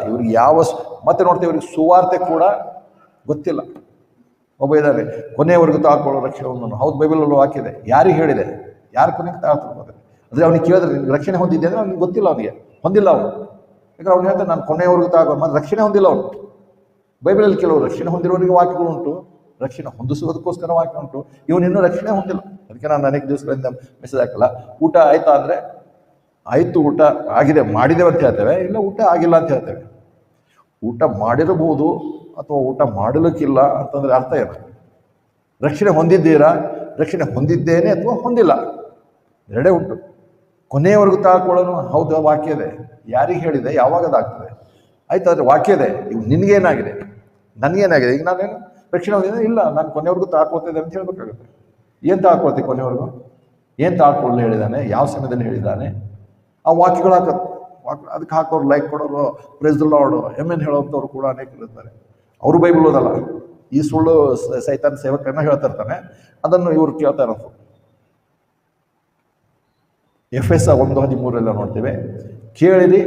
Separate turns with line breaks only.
ಇವ್ರಿಗೆ ಮತ್ತೆ ನೋಡ್ತೀವಿ, ಇವ್ರಿಗೆ ಸುವಾರ್ತೆ ಕೂಡ ಗೊತ್ತಿಲ್ಲ. ಒಬ್ಬ ಇದ್ದಾರೆ, ಕೊನೆಯವರೆಗೂ ತಾಳ್ಕೊಳ್ಳೋ ರಕ್ಷಣೆ ಹೊಂದನು. ಹೌದು, ಬೈಬಲಲ್ಲೂ ಹಾಕಿದೆ. ಯಾರಿಗೆ ಹೇಳಿದೆ? ಯಾರು ಕೊನೆಗೆ ತಾಳ್ಕೊಳ್ತಾರೆ? ಅಂದರೆ ಅವ್ನಿಗೆ ಕೇಳಿದ್ರೆ ನಿಮ್ಗೆ ರಕ್ಷಣೆ ಹೊಂದಿದ್ದೆ ಅಂದರೆ ಅವ್ನಿಗೆ ಗೊತ್ತಿಲ್ಲ, ಅವನಿಗೆ ಹೊಂದಿಲ್ಲ ಅವನು. ಯಾಕಂದ್ರೆ ಅವ್ನು ಹೇಳ್ತಾನೆ ನಾನು ಕೊನೆಯವರೆಗೂ ತಾಳ್ಕೊ, ಮತ್ತೆ ರಕ್ಷಣೆ ಹೊಂದಿಲ್ಲ ಅವನು. ಬೈಬಲಲ್ಲಿ ಕೆಲವು ರಕ್ಷಣೆ ಹೊಂದಿರೋರಿಗೆ ವಾಕ್ಯಗಳು ಉಂಟು, ರಕ್ಷಣೆ ಹೊಂದಿಸೋದಕ್ಕೋಸ್ಕರ ವಾಕ್ಯ ಉಂಟು. ಇವನಿನ್ನೂ ರಕ್ಷಣೆ ಹೊಂದಿಲ್ಲ. ಅದಕ್ಕೆ ನಾನು ಅನೇಕ ದಿವಸಗಳಿಂದ ಮೆಸೇಜ್ ಹಾಕಲ್ಲ. ಊಟ ಆಯ್ತಾ ಅಂದರೆ ಆಯಿತು, ಊಟ ಆಗಿದೆ, ಮಾಡಿದ್ದೇವೆ ಅಂತ ಹೇಳ್ತೇವೆ, ಇಲ್ಲ ಊಟ ಆಗಿಲ್ಲ ಅಂತ ಹೇಳ್ತೇವೆ. ಊಟ ಮಾಡಿರಬಹುದು ಅಥವಾ ಊಟ ಮಾಡಲಿಕ್ಕಿಲ್ಲ ಅಂತಂದರೆ ಅರ್ಥ ಏನು? ರಕ್ಷಣೆ ಹೊಂದಿದ್ದೀರಾ? ರಕ್ಷಣೆ ಹೊಂದಿದ್ದೇನೆ ಅಥವಾ ಹೊಂದಿಲ್ಲ, ಎರಡೇ ಉಂಟು. ಕೊನೆಯವರೆಗೂ ತಾಳ್ಕೊಳ್ಳೋನು. ಹೌದು, ವಾಕ್ಯ ಇದೆ. ಯಾರಿಗೆ ಹೇಳಿದೆ? ಯಾವಾಗ ಅದಾಗ್ತದೆ? ಆಯ್ತು, ಆದರೆ ವಾಕ್ಯ ಇದೆ. ಇವು ನಿನಗೇನಾಗಿದೆ, ನನಗೇನಾಗಿದೆ? ಈಗ ನಾನೇನು ರಕ್ಷಣೆ ಹೊಂದಿದ್ದೆ? ಇಲ್ಲ, ನಾನು ಕೊನೆಯವರೆಗೂ ತಾಳ್ಕೊಳ್ತಿದ್ದೆ ಅಂತ ಹೇಳ್ಬೇಕಾಗುತ್ತೆ. ಏನು ತಾಳ್ಕೊಳ್ತೀವಿ ಕೊನೆಯವರೆಗೂ? ಏನು ತಾಳ್ಕೊಳ್ಳಲು ಹೇಳಿದ್ದಾನೆ? ಯಾವ ಸಮಯದಲ್ಲಿ ಹೇಳಿದ್ದಾನೆ? ಆ ವಾಕ್ಯಗಳು ಅದಕ್ಕೆ ಹಾಕೋರು, ಲೈಕ್ ಕೊಡೋರು, ಪ್ರೇಸ್ ದ ಲಾರ್ಡ್, ಹೇಳೋಂಥವ್ರು ಕೂಡ ಅನೇಕರು ಇರ್ತಾರೆ. ಅವರು ಬೈಬಲ್ ಓದಲ್ಲ. ಈ ಸುಳ್ಳು ಸೈತಾನ್ ಸೇವಕರನ್ನ ಹೇಳ್ತಾ ಇರ್ತಾನೆ, ಅದನ್ನು ಇವ್ರು ಕೇಳ್ತಾ ಇರೋದು. ಎಫೆಸ 1:13 ನೋಡ್ತೇವೆ, ಕೇಳಿರಿ